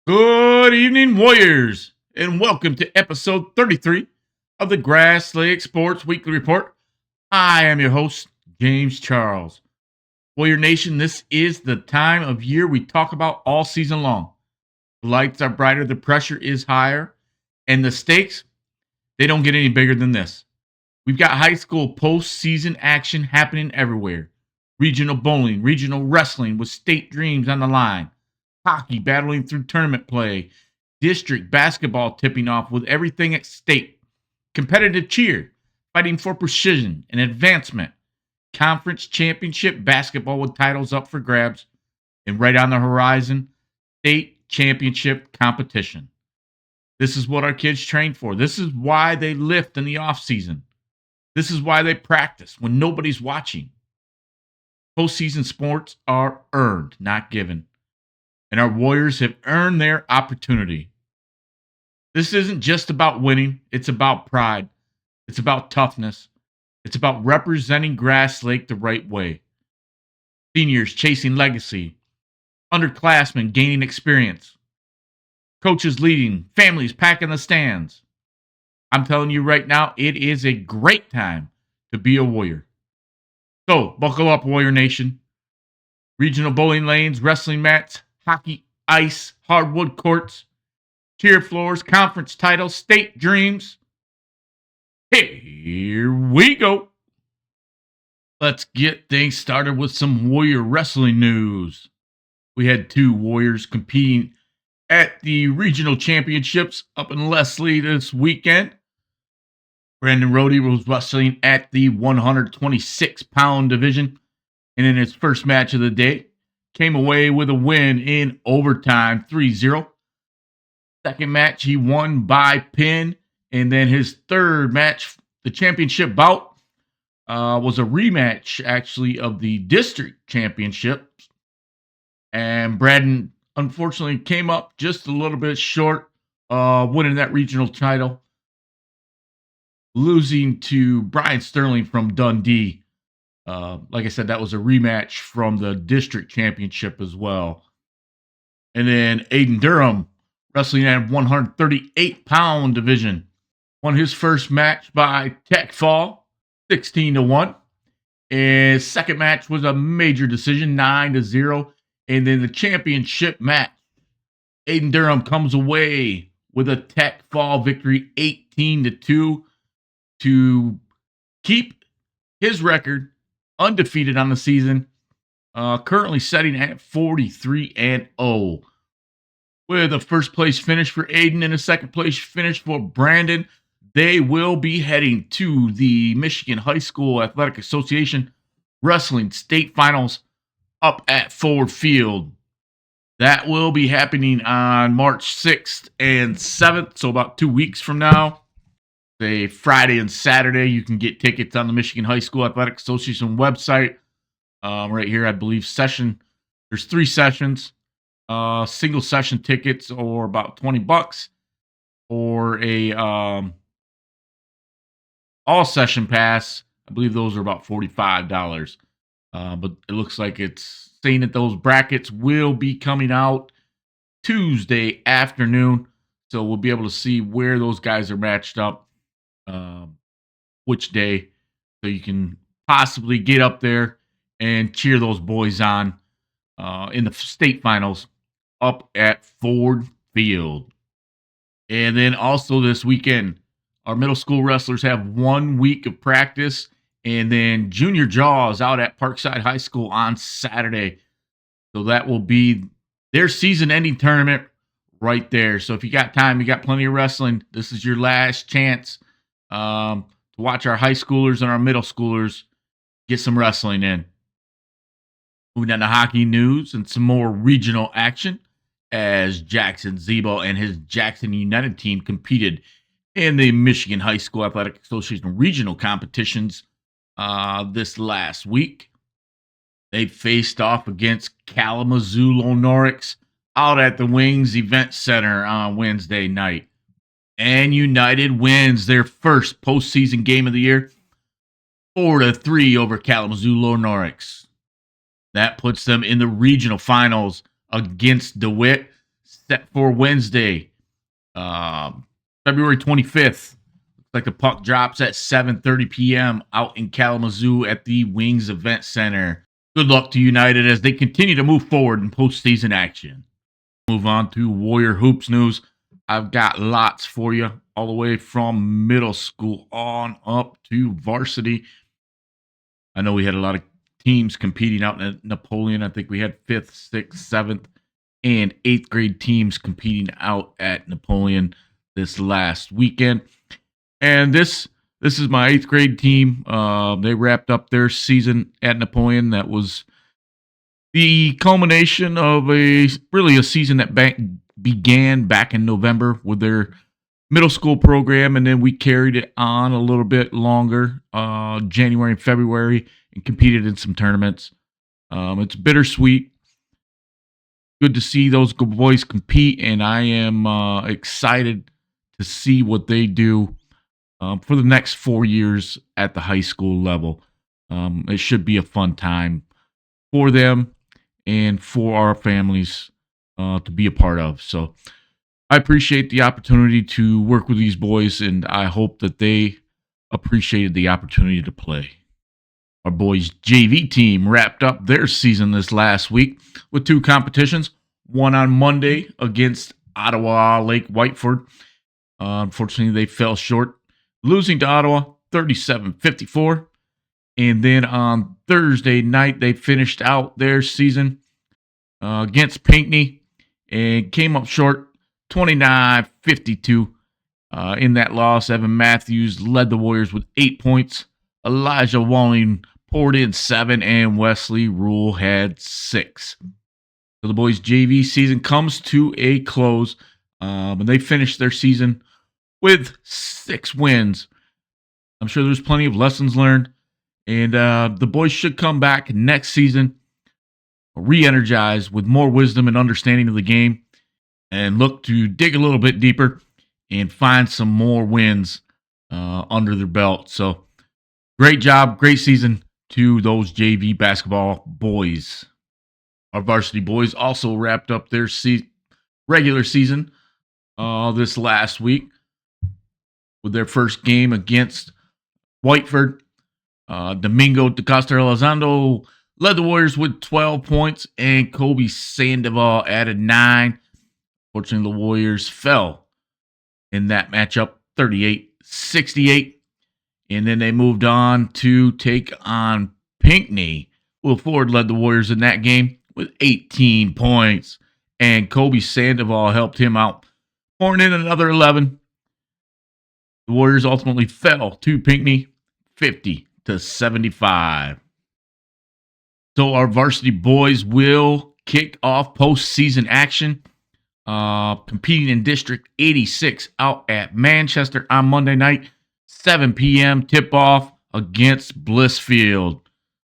Good evening, Warriors, and welcome to episode 33 of the Grass Lake Sports Weekly Report. I am your host, James Charles. Warrior Nation, this is the time of year we talk about all season long. The lights are brighter, the pressure is higher, and the stakes, they don't get any bigger than this. We've got high school postseason action happening everywhere. Regional bowling, regional wrestling with state dreams on the line. Hockey battling through tournament play, district basketball tipping off with everything at stake, competitive cheer, fighting for precision and advancement, conference championship basketball with titles up for grabs, and right on the horizon, state championship competition. This is what our kids train for. This is why they lift in the off season. This is why they practice when nobody's watching. Postseason sports are earned, not given. And our Warriors have earned their opportunity. This isn't just about winning, it's about pride. It's about toughness. It's about representing Grass Lake the right way. Seniors chasing legacy, underclassmen gaining experience, coaches leading, families packing the stands. I'm telling you right now, it is a great time to be a Warrior. So, buckle up, Warrior Nation. Regional bowling lanes, wrestling mats, hockey, ice, hardwood courts, cheer floors, conference titles, state dreams. Here we go. Let's get things started with some Warrior wrestling news. We had two Warriors competing at the regional championships up in Leslie this weekend. Brandon Rohde was wrestling at the 126-pound division, and in his first match of the day, came away with a win in overtime, 3-0. Second match, he won by pin. And then his third match, the championship bout, was a rematch, actually, of the district championship. And Braden, unfortunately, came up just a little bit short, winning that regional title, losing to Brian Sterling from Dundee. Like I said, that was a rematch from the district championship as well. And then Aiden Durham, wrestling at 138-pound division, won his first match by tech fall, 16-1. His second match was a major decision, 9-0. And then the championship match, Aiden Durham comes away with a tech fall victory, 18-2, to keep his record undefeated on the season, currently setting at 43-0. With a first place finish for Aiden and a second place finish for Brandon, they will be heading to the Michigan High School Athletic Association Wrestling State Finals up at Ford Field. That will be happening on March 6th and 7th, so about 2 weeks from now. Say Friday and Saturday, you can get tickets on the Michigan High School Athletic Association website. Right here, I believe there's 3 sessions. Single session tickets or about $20, or a all session pass. I believe those are about $45. But it looks like it's saying that those brackets will be coming out Tuesday afternoon, so we'll be able to see where those guys are matched up. Which day, so you can possibly get up there and cheer those boys on in the state finals up at Ford Field. And then also this weekend, our middle school wrestlers have 1 week of practice, and then Junior Jaws out at Parkside High School on Saturday. So that will be their season-ending tournament right there. So if you got time, you got plenty of wrestling, this is your last chance to watch our high schoolers and our middle schoolers get some wrestling in. Moving on to hockey news and some more regional action, as Jackson Zebo and his Jackson United team competed in the Michigan High School Athletic Association regional competitions this last week. They faced off against Kalamazoo Lonorix out at the Wings Event Center on Wednesday night. And United wins their first postseason game of the year, 4-3 over Kalamazoo Lonorix. That puts them in the regional finals against DeWitt, set for Wednesday, February 25th. Looks like the puck drops at 7:30 p.m. out in Kalamazoo at the Wings Event Center. Good luck to United as they continue to move forward in postseason action. Move on to Warrior Hoops news. I've got lots for you, all the way from middle school on up to varsity. I know we had a lot of teams competing out in Napoleon. I think we had 5th, 6th, 7th, and 8th grade teams competing out at Napoleon this last weekend. And this is my 8th grade team. They wrapped up their season at Napoleon. That was the culmination of a season that began back in November with their middle school program, and then we carried it on a little bit longer, January and February, and competed in some tournaments. It's bittersweet. Good to see those good boys compete, and I am excited to see what they do for the next 4 years at the high school level. It should be a fun time for them and for our families to be a part of. So I appreciate the opportunity to work with these boys, and I hope that they appreciated the opportunity to play. Our boys' JV team wrapped up their season this last week with 2 competitions, one on Monday against Ottawa Lake Whiteford. Unfortunately, they fell short, losing to Ottawa 37-54. And then on Thursday night, they finished out their season against Pinckney and came up short 29-52. In that loss, Evan Matthews led the Warriors with 8 points. Elijah Walling poured in 7, and Wesley Rule had 6. So the boys' JV season comes to a close, and they finished their season with 6 wins. I'm sure there's plenty of lessons learned. And the boys should come back next season, re-energized with more wisdom and understanding of the game, and look to dig a little bit deeper and find some more wins under their belt. So great job, great season to those JV basketball boys. Our varsity boys also wrapped up their regular season this last week with their first game against Whiteford. Domingo DeCosta Elizondo led the Warriors with 12 points, and Kobe Sandoval added 9. Fortunately, the Warriors fell in that matchup 38-68. And then they moved on to take on Pinckney. Will Ford led the Warriors in that game with 18 points, and Kobe Sandoval helped him out, pouring in another 11. The Warriors ultimately fell to Pinckney 50-75. So our varsity boys will kick off postseason action, competing in District 86 out at Manchester on Monday night, 7 p.m. tip-off against Blissfield.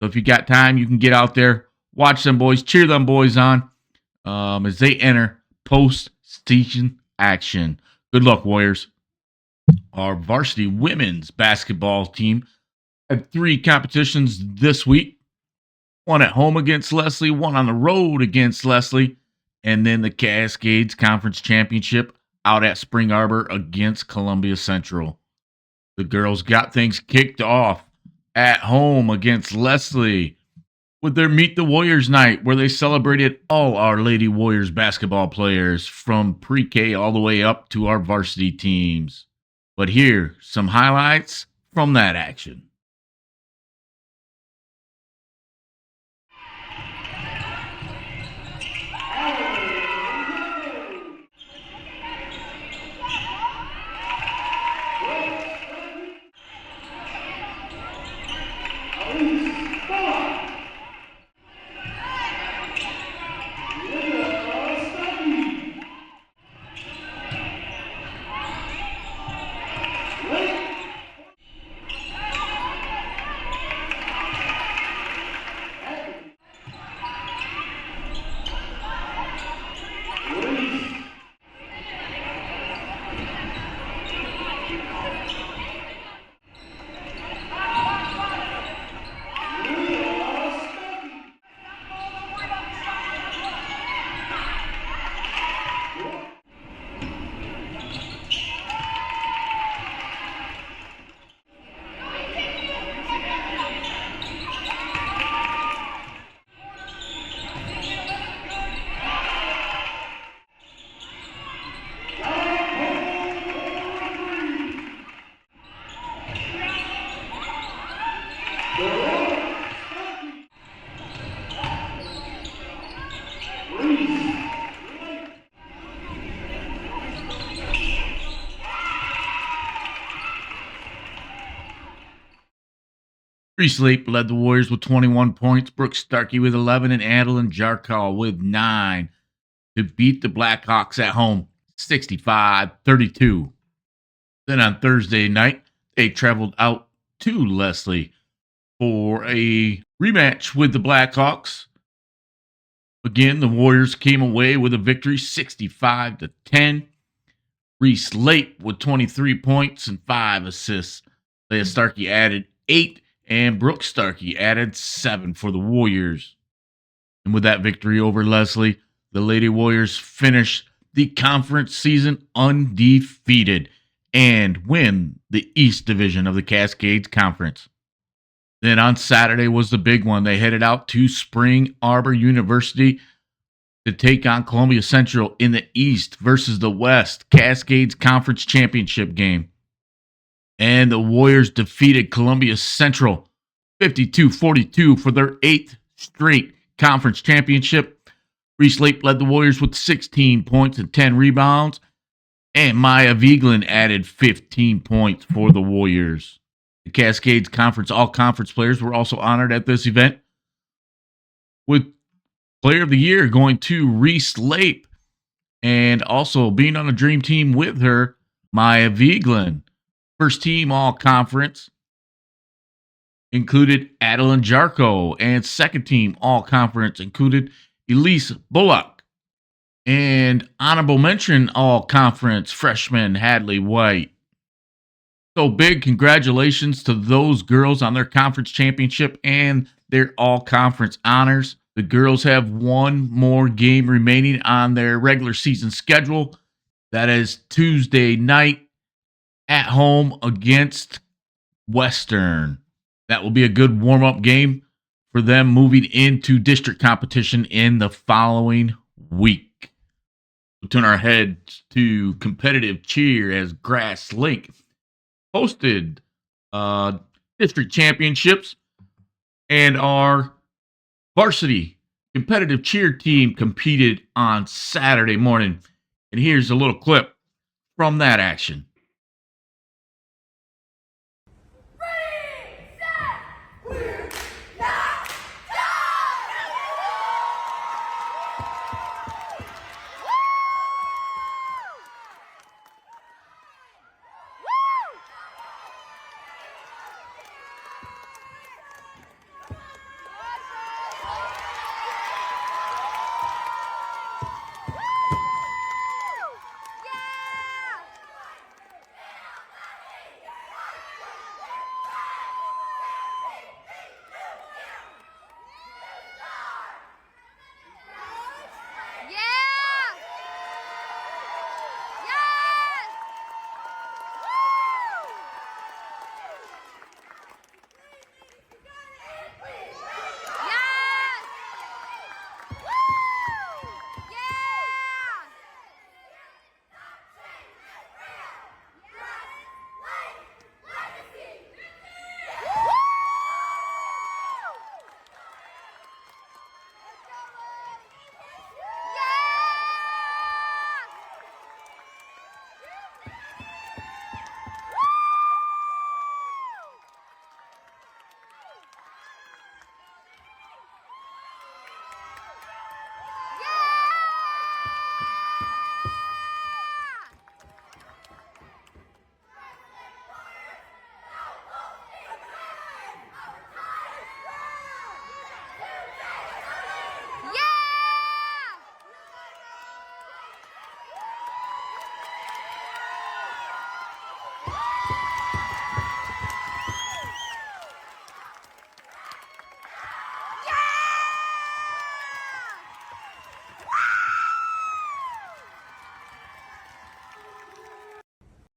So if you got time, you can get out there, watch them boys, cheer them boys on as they enter postseason action. Good luck, Warriors. Our varsity women's basketball team had 3 competitions this week. One at home against Leslie, one on the road against Leslie, and then the Cascades Conference Championship out at Spring Arbor against Columbia Central. The girls got things kicked off at home against Leslie with their Meet the Warriors night, where they celebrated all our Lady Warriors basketball players from pre-K all the way up to our varsity teams. But here, some highlights from that action. Reese Leap led the Warriors with 21 points, Brooke Starkey with 11, and Adeline Jarkal with 9 to beat the Blackhawks at home 65-32. Then on Thursday night, they traveled out to Leslie for a rematch with the Blackhawks. Again, the Warriors came away with a victory 65-10. Reese Leap with 23 points and 5 assists. Leah Starkey added 8, and Brooke Starkey added 7 for the Warriors. And with that victory over Leslie, the Lady Warriors finished the conference season undefeated and win the East Division of the Cascades Conference. Then on Saturday was the big one. They headed out to Spring Arbor University to take on Columbia Central in the East versus the West Cascades Conference Championship game. And the Warriors defeated Columbia Central 52-42 for their 8th straight conference championship. Reese Leap led the Warriors with 16 points and 10 rebounds. And Maya Vigeland added 15 points for the Warriors. The Cascades Conference All-Conference players were also honored at this event, with Player of the Year going to Reese Leap, and also being on a dream team with her, Maya Vigeland. First team All-Conference included Adeline Jarko, and second team All-Conference included Elise Bullock. And honorable mention All-Conference freshman Hadley White. So big congratulations to those girls on their conference championship and their all-conference honors. The girls have one more game remaining on their regular season schedule. That is Tuesday night at home against Western. That will be a good warm-up game for them moving into district competition in the following week. We'll turn our heads to competitive cheer as Grass Lake hosted district championships, and our varsity competitive cheer team competed on Saturday morning. And here's a little clip from that action.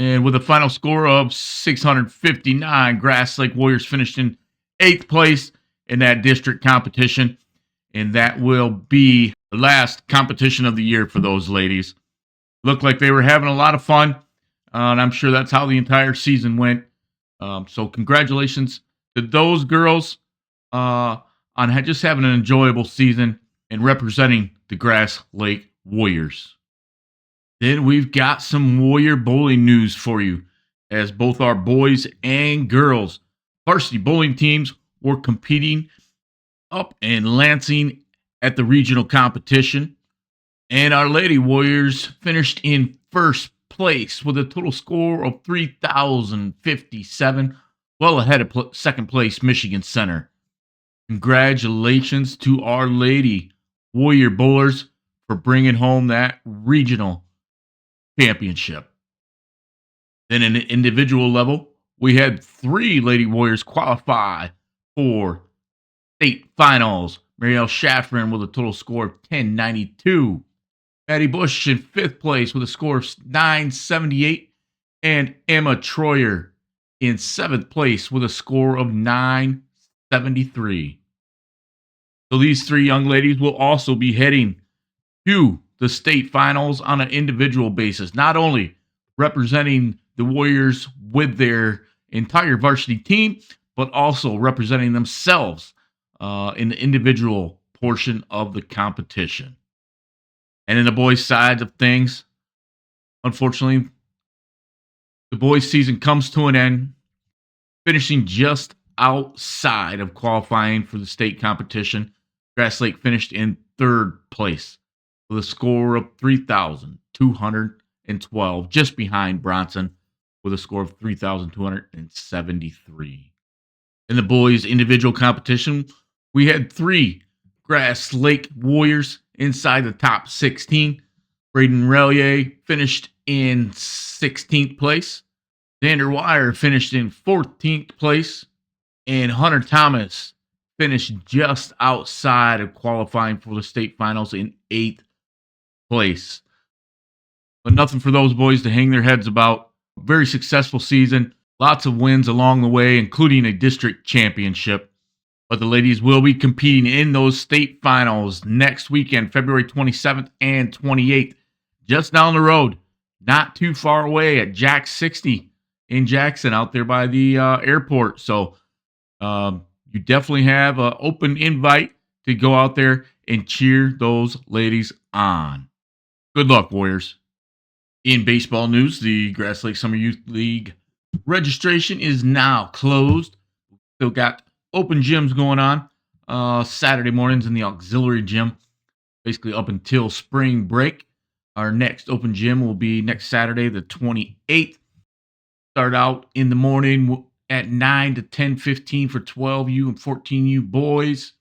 And with a final score of 659, Grass Lake Warriors finished in 8th place in that district competition. And that will be the last competition of the year for those ladies. Looked like they were having a lot of fun. And I'm sure that's how the entire season went. So congratulations to those girls on just having an enjoyable season and representing the Grass Lake Warriors. Then we've got some Warrior bowling news for you, as both our boys and girls varsity bowling teams were competing up in Lansing at the regional competition. And our Lady Warriors finished in first place with a total score of 3,057, well ahead of second place Michigan Center. Congratulations to our Lady Warrior Bowlers for bringing home that regional championship. Then in an individual level, we had 3 Lady Warriors qualify for state finals. Marielle Shaffrin with a total score of 1092. Maddie Bush in 5th place with a score of 978. And Emma Troyer in 7th place with a score of 973. So these 3 young ladies will also be heading to the state finals on an individual basis, not only representing the Warriors with their entire varsity team, but also representing themselves in the individual portion of the competition. And in the boys' side of things, unfortunately, the boys' season comes to an end, finishing just outside of qualifying for the state competition. Grass Lake finished in 3rd place with a score of 3,212, just behind Bronson with a score of 3,273. In the boys' individual competition, we had 3 Grass Lake Warriors inside the top 16. Braden Relier finished in 16th place. Xander Wire finished in 14th place. And Hunter Thomas finished just outside of qualifying for the state finals in 8th place. But nothing for those boys to hang their heads about. Very successful season. Lots of wins along the way, including a district championship. But the ladies will be competing in those state finals next weekend, February 27th and 28th, just down the road, not too far away at Jack 60 in Jackson, out there by the airport. So you definitely have an open invite to go out there and cheer those ladies on. Good luck, Warriors. In baseball news, the Grass Lake Summer Youth League registration is now closed. Still got open gyms going on Saturday mornings in the auxiliary gym, basically up until spring break. Our next open gym will be next Saturday, the 28th. Start out in the morning at 9 to 10:15 for 12U and 14U boys,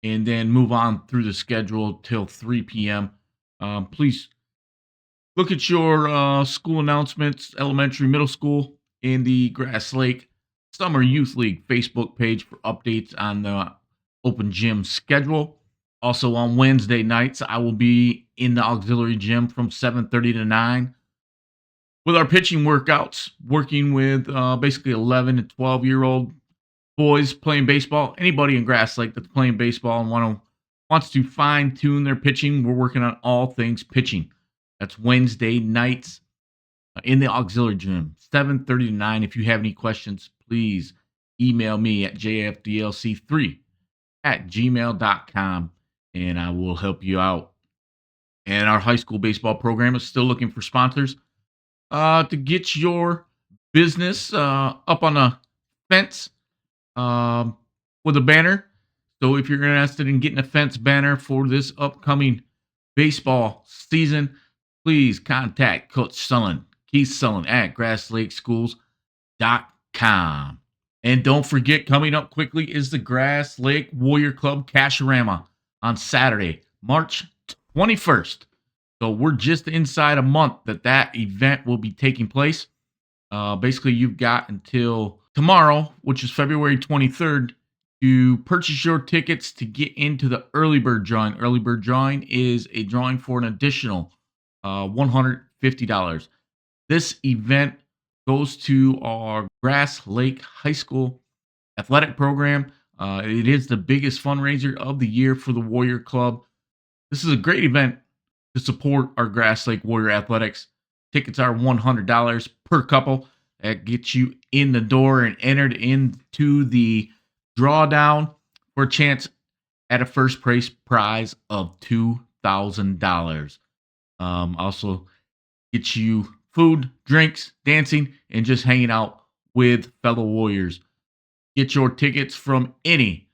and then move on through the schedule till 3 p.m. Please look at your school announcements, elementary, middle school, in the Grass Lake Summer Youth League Facebook page for updates on the open gym schedule. Also on Wednesday nights, I will be in the auxiliary gym from 7:30 to 9 with our pitching workouts, working with basically 11 and 12-year-old boys playing baseball. Anybody in Grass Lake that's playing baseball and wants to fine-tune their pitching, we're working on all things pitching. That's Wednesday nights in the auxiliary gym, 7:30 to 9. If you have any questions, please email me at jfdlc3@gmail.com, and I will help you out. And our high school baseball program is still looking for sponsors to get your business up on a fence with a banner. So if you're interested in getting a fence banner for this upcoming baseball season, please contact Coach Sullen, Keith Sullen at grasslakeschools.com. And don't forget, coming up quickly is the Grass Lake Warrior Club Casharama on Saturday, March 21st. So we're just inside a month that event will be taking place. Basically, you've got until tomorrow, which is February 23rd, to purchase your tickets to get into the early bird drawing. Early bird drawing is a drawing for an additional $150. This event goes to our Grass Lake High School athletic program. It is the biggest fundraiser of the year for the Warrior Club. This is a great event to support our Grass Lake Warrior Athletics. Tickets are $100 per couple. That gets you in the door and entered into the drawdown for a chance at a first prize of $2,000. Also gets you food, drinks, dancing, and just hanging out with fellow Warriors. Get your tickets from any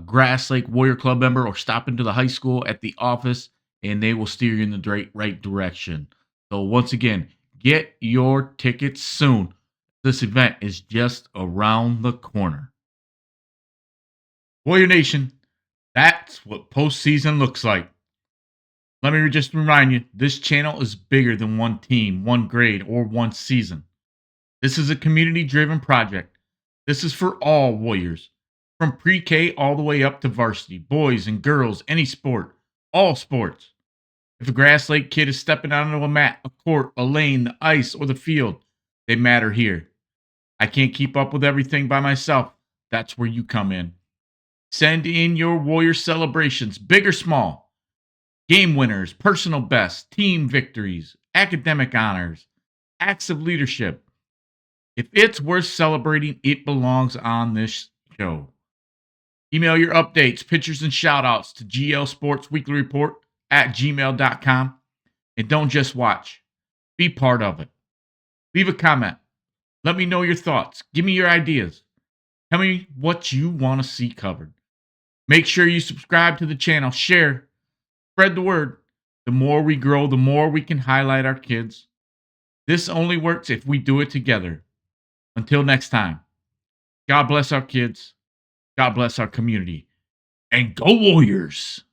Grass Lake Warrior Club member or stop into the high school at the office and they will steer you in the right direction. So, once again, get your tickets soon. This event is just around the corner. Warrior Nation, that's what postseason looks like. Let me just remind you this channel is bigger than one team, one grade, or one season. This is a community driven project. This is for all Warriors, from pre K all the way up to varsity, boys and girls, any sport, all sports. If a Grass Lake kid is stepping out onto a mat, a court, a lane, the ice, or the field, they matter here. I can't keep up with everything by myself. That's where you come in. Send in your Warrior celebrations, big or small. Game winners, personal bests, team victories, academic honors, acts of leadership. If it's worth celebrating, it belongs on this show. Email your updates, pictures, and shoutouts to glsportsweeklyreport@gmail.com. And don't just watch. Be part of it. Leave a comment. Let me know your thoughts. Give me your ideas. Tell me what you want to see covered. Make sure you subscribe to the channel. Share. Spread the word. The more we grow, the more we can highlight our kids. This only works if we do it together. Until next time, God bless our kids. God bless our community. And go Warriors!